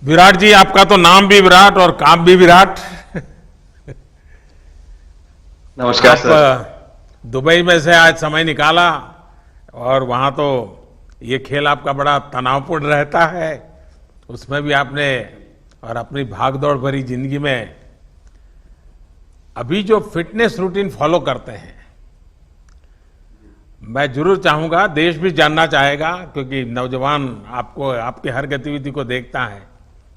विराट जी, आपका तो नाम भी विराट और काम भी विराट। नमस्कार आप सर। दुबई में से आज समय निकाला और वहां तो ये खेल आपका बड़ा तनावपूर्ण रहता है। उसमें भी आपने और अपनी भागदौड़ भरी जिंदगी में अभी जो फिटनेस रूटीन फॉलो करते हैं, मैं जरूर चाहूंगा, देश भी जानना चाहेगा, क्योंकि नौजवान आपको आपकी हर गतिविधि को देखता है,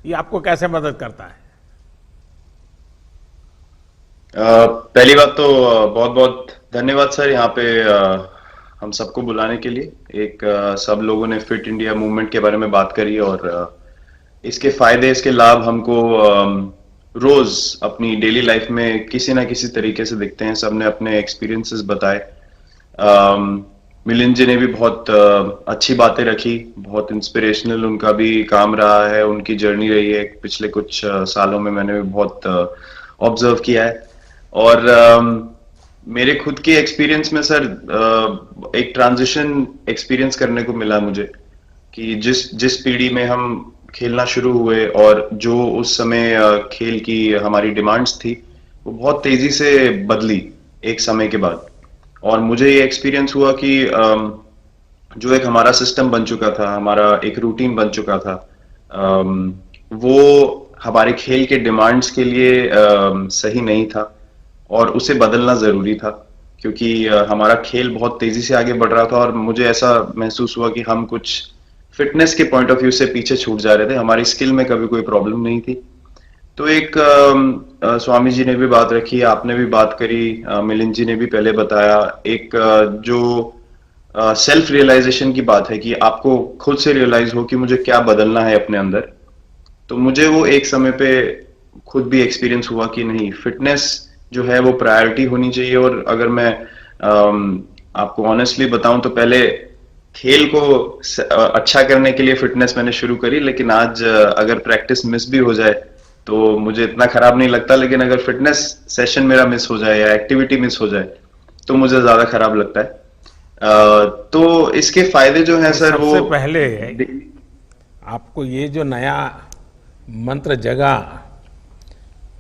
ये आपको कैसे मदद करता है? पहली बात तो बहुत बहुत धन्यवाद सर, यहाँ पे हम सबको बुलाने के लिए। एक सब लोगों ने फिट इंडिया मूवमेंट के बारे में बात करी और इसके फायदे, इसके लाभ हमको रोज अपनी डेली लाइफ में किसी ना किसी तरीके से दिखते हैं। सबने अपने एक्सपीरियंसेस बताए। मिलिंद जी ने भी बहुत अच्छी बातें रखी, बहुत इंस्पिरेशनल उनका भी काम रहा है, उनकी जर्नी रही है पिछले कुछ सालों में। मैंने भी बहुत ऑब्जर्व किया है। और मेरे खुद के एक्सपीरियंस में सर एक ट्रांजिशन एक्सपीरियंस करने को मिला मुझे कि जिस जिस पीढ़ी में हम खेलना शुरू हुए और जो उस समय खेल की हमारी डिमांड्स थी, वो बहुत तेजी से बदली एक समय के बाद। और मुझे ये एक्सपीरियंस हुआ कि जो एक हमारा सिस्टम बन चुका था, हमारा एक रूटीन बन चुका था, वो हमारे खेल के डिमांड्स के लिए सही नहीं था और उसे बदलना जरूरी था। क्योंकि हमारा खेल बहुत तेजी से आगे बढ़ रहा था और मुझे ऐसा महसूस हुआ कि हम कुछ फिटनेस के पॉइंट ऑफ व्यू से पीछे छूट जा रहे थे। हमारी स्किल में कभी कोई प्रॉब्लम नहीं थी। तो एक स्वामी जी ने भी बात रखी, आपने भी बात करी, मिलिंद जी ने भी पहले बताया, एक जो सेल्फ रियलाइजेशन की बात है कि आपको खुद से रियलाइज हो कि मुझे क्या बदलना है अपने अंदर। तो मुझे वो एक समय पे खुद भी एक्सपीरियंस हुआ कि नहीं, फिटनेस जो है वो प्रायोरिटी होनी चाहिए। और अगर मैं आपको ऑनेस्टली बताऊं तो पहले खेल को अच्छा करने के लिए फिटनेस मैंने शुरू करी, लेकिन आज अगर प्रैक्टिस मिस भी हो जाए तो मुझे इतना खराब नहीं लगता। लेकिन अगर फिटनेस सेशन मेरा मिस हो जाए या एक्टिविटी मिस हो जाए तो मुझे ज्यादा खराब लगता है। तो इसके फायदे जो हैं नहीं, सर वो सबसे पहले आपको ये जो नया मंत्र जगा,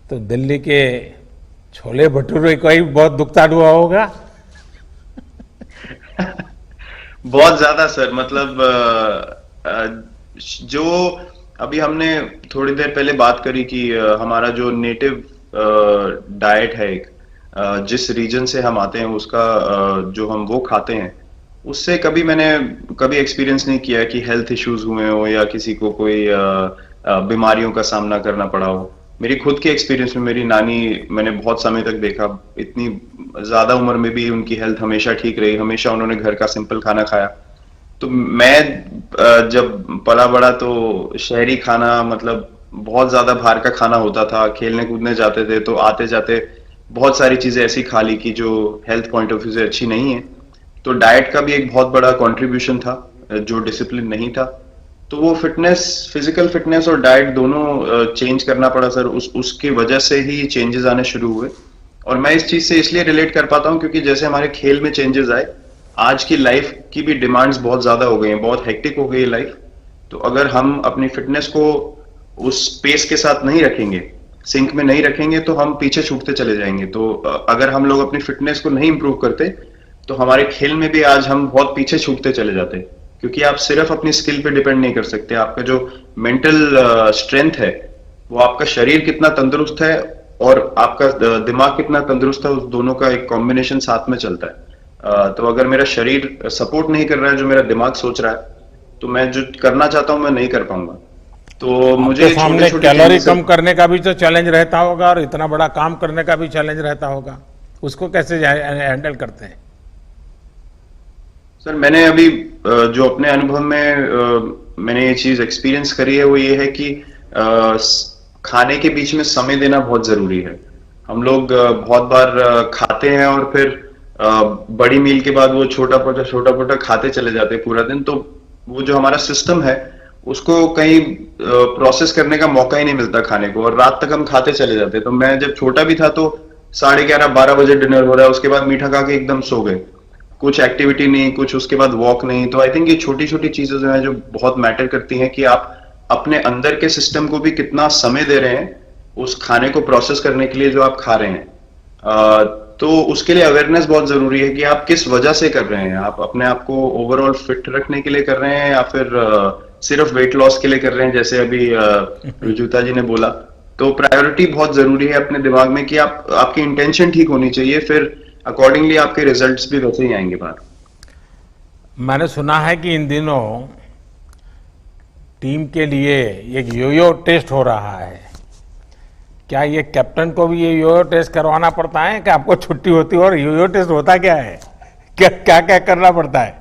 तो दिल्ली के छोले भटूरे का ही बहुत दुखता हुआ होगा। बहुत ज्यादा सर। मतलब जो अभी हमने थोड़ी देर पहले बात करी कि हमारा जो नेटिव डाइट है, एक जिस रीजन से हम आते हैं उसका जो हम वो खाते हैं, उससे कभी मैंने कभी एक्सपीरियंस नहीं किया कि हेल्थ इश्यूज हुए हो या किसी को कोई बीमारियों का सामना करना पड़ा हो। मेरी खुद के एक्सपीरियंस में मेरी नानी, मैंने बहुत समय तक देखा, इतनी ज्यादा उम्र में भी उनकी हेल्थ हमेशा ठीक रही, हमेशा उन्होंने घर का सिंपल खाना खाया। तो मैं जब पला बड़ा तो शहरी खाना, मतलब बहुत ज्यादा बाहर का खाना होता था। खेलने कूदने जाते थे तो आते जाते बहुत सारी चीजें ऐसी खा ली कि जो हेल्थ पॉइंट ऑफ व्यू से अच्छी नहीं है। तो डाइट का भी एक बहुत बड़ा कंट्रीब्यूशन था, जो डिसिप्लिन नहीं था। तो वो फिटनेस, फिजिकल फिटनेस और डाइट दोनों चेंज करना पड़ा सर। उसकी वजह से ही चेंजेस आने शुरू हुए। और मैं इस चीज से इसलिए रिलेट कर पाता हूँ क्योंकि जैसे हमारे खेल में चेंजेस आए, आज की लाइफ की भी डिमांड्स बहुत ज्यादा हो गई हैं, बहुत हेक्टिक हो गई है लाइफ। तो अगर हम अपनी फिटनेस को उस पेस के साथ नहीं रखेंगे, सिंक में नहीं रखेंगे, तो हम पीछे छूटते चले जाएंगे। तो अगर हम लोग अपनी फिटनेस को नहीं इंप्रूव करते तो हमारे खेल में भी आज हम बहुत पीछे छूटते चले जाते हैं। क्योंकि आप सिर्फ अपनी स्किल पे डिपेंड नहीं कर सकते। आपका जो मेंटल स्ट्रेंथ है, वो आपका शरीर कितना तंदुरुस्त है और आपका दिमाग कितना तंदुरुस्त है, उस दोनों का एक कॉम्बिनेशन साथ में चलता है। तो अगर मेरा शरीर सपोर्ट नहीं कर रहा है जो मेरा दिमाग सोच रहा है, तो मैं जो करना चाहता हूं मैं नहीं कर पाऊंगा। तो आपके मुझे छोटे सामने छोटे कैलोरी चेंजेस। कम करने का भी तो चैलेंज रहता होगा और इतना बड़ा काम करने का भी चैलेंज रहता होगा। उसको कैसे हैंडल करते हैं? सर मैंने अभी जो अपने अनुभव में मैंने ये चीज एक्सपीरियंस करी है, वो ये है कि खाने के बीच में समय देना बहुत जरूरी है। हम लोग बहुत बार खाते हैं और फिर बड़ी मील के बाद वो छोटा छोटा खाते चले जाते हैं पूरा दिन। तो वो जो हमारा सिस्टम है, उसको कहीं प्रोसेस करने का मौका ही नहीं मिलता खाने को, और रात तक हम खाते चले जाते हैं। तो मैं जब छोटा भी था तो 11:30-12 बजे डिनर हो रहा है, उसके बाद मीठा खा के एकदम सो गए, कुछ एक्टिविटी नहीं, कुछ उसके बाद वॉक नहीं। तो आई थिंक ये छोटी छोटी चीजें जो है जो बहुत मैटर करती हैं कि आप अपने अंदर के सिस्टम को भी कितना समय दे रहे हैं उस खाने को प्रोसेस करने के लिए जो आप खा रहे हैं। तो उसके लिए अवेयरनेस बहुत जरूरी है कि आप किस वजह से कर रहे हैं। आप अपने आप को ओवरऑल फिट रखने के लिए कर रहे हैं या फिर सिर्फ वेट लॉस के लिए कर रहे हैं, जैसे अभी रुजुता जी ने बोला। तो प्रायोरिटी बहुत जरूरी है अपने दिमाग में कि आपकी इंटेंशन ठीक होनी चाहिए, फिर अकॉर्डिंगली आपके रिजल्ट्स भी वैसे ही आएंगे बाहर। मैंने सुना है कि इन दिनों टीम के लिए एक योयो टेस्ट हो रहा है। क्या ये कैप्टन को भी ये योयो टेस्ट करवाना पड़ता है कि आपको छुट्टी होती है? और योयो टेस्ट होता क्या है, क्या क्या क्या करना पड़ता है?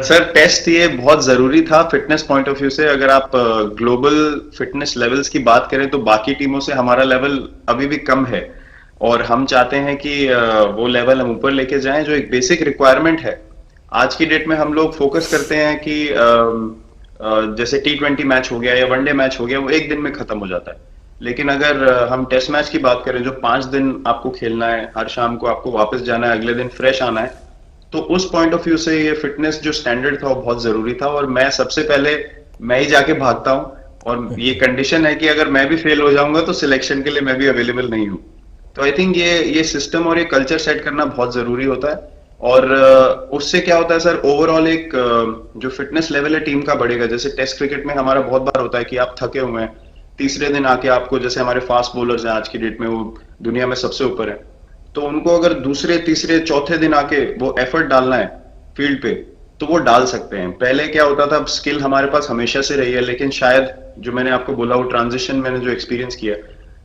सर टेस्ट ये बहुत जरूरी था फिटनेस पॉइंट ऑफ व्यू से। अगर आप ग्लोबल फिटनेस लेवल्स की बात करें तो बाकी टीमों से हमारा लेवल अभी भी कम है, और हम चाहते हैं कि वो लेवल हम ऊपर लेके जाएं, जो एक बेसिक रिक्वायरमेंट है। आज की डेट में हम लोग फोकस करते हैं कि जैसे T20 मैच हो गया या वनडे मैच हो गया, वो एक दिन में खत्म हो जाता है। लेकिन अगर हम टेस्ट मैच की बात करें जो 5 दिन आपको खेलना है, हर शाम को आपको वापस जाना है, अगले दिन फ्रेश आना है, तो उस पॉइंट ऑफ व्यू से ये फिटनेस जो स्टैंडर्ड था वो बहुत जरूरी था। और मैं सबसे पहले मैं ही जाके भागता हूँ, और ये कंडीशन है कि अगर मैं भी फेल हो जाऊंगा तो सिलेक्शन के लिए मैं भी अवेलेबल नहीं हूँ। तो आई थिंक ये सिस्टम और ये कल्चर सेट करना बहुत जरूरी होता है। और उससे क्या होता है सर, ओवरऑल एक जो फिटनेस लेवल है टीम का बढ़ेगा। जैसे टेस्ट क्रिकेट में हमारा बहुत बार होता है कि आप थके हुए हैं, तीसरे दिन आके आपको, जैसे हमारे फास्ट बॉलर्स हैं आज की डेट में, वो दुनिया में सबसे ऊपर है, तो उनको अगर दूसरे तीसरे चौथे दिन आके वो एफर्ट डालना है फील्ड पे, तो वो डाल सकते हैं। पहले क्या होता था, स्किल हमारे पास हमेशा से रही है, लेकिन शायद जो मैंने आपको बोला वो ट्रांजिशन मैंने जो एक्सपीरियंस किया,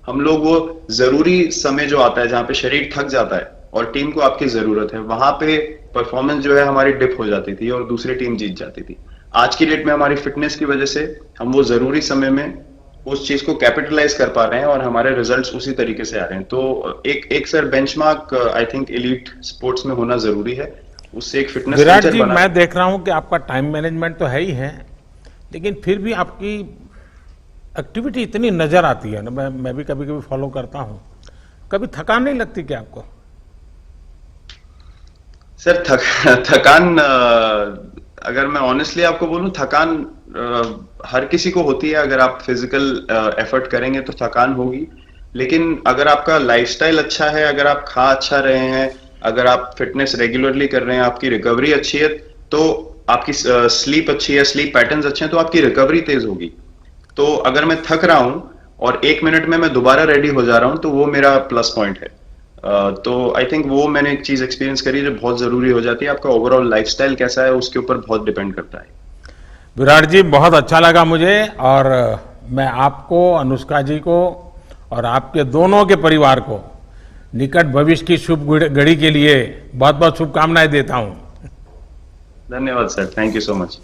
हम लोग वो जरूरी समय जो आता है जहां पे शरीर थक जाता है और टीम को आपकी जरूरत है, वहां पे परफॉर्मेंस जो है हमारी डिप हो जाती थी और दूसरी टीम जीत जाती थी। आज की डेट में हमारी फिटनेस की वजह से हम वो जरूरी समय में उस चीज को कैपिटलाइज कर पा रहे हैं और हमारे रिजल्ट्स उसी तरीके से आ रहे हैं। तो एक sir benchmark I think elite sports में होना जरूरी है, उससे एक फिटनेस विराट कल्चर जी, बना। मैं देख रहा हूं कि आपका टाइम मैनेजमेंट तो है ही है, लेकिन फिर भी आपकी एक्टिविटी इतनी नजर आती है ना, मैं भी कभी कभी फॉलो करता हूं। कभी थकान नहीं लगती क्या आपको? सर थकान अगर मैं ऑनेस्टली आपको बोलूं, थकान हर किसी को होती है। अगर आप फिजिकल एफर्ट करेंगे तो थकान होगी, लेकिन अगर आपका लाइफस्टाइल अच्छा है, अगर आप खा अच्छा रहे हैं, अगर आप फिटनेस रेगुलरली कर रहे हैं, आपकी रिकवरी अच्छी है, तो आपकी स्लीप अच्छी है, स्लीप पैटर्न्स अच्छे हैं, तो आपकी रिकवरी तेज होगी। तो अगर मैं थक रहा हूं और 1 मिनट में मैं दोबारा रेडी हो जा रहा हूं, तो वो मेरा प्लस पॉइंट है। तो आई थिंक वो मैंने एक चीज एक्सपीरियंस करी जो बहुत जरूरी हो जाती है। आपका ओवरऑल लाइफस्टाइल कैसा है उसके ऊपर बहुत डिपेंड करता है। विराट जी, बहुत अच्छा लगा मुझे, और मैं आपको, अनुष्का जी को और आपके दोनों के परिवार को निकट भविष्य की शुभ घड़ी के लिए बहुत बहुत शुभकामनाएं देता हूं। धन्यवाद sir, thank you so much.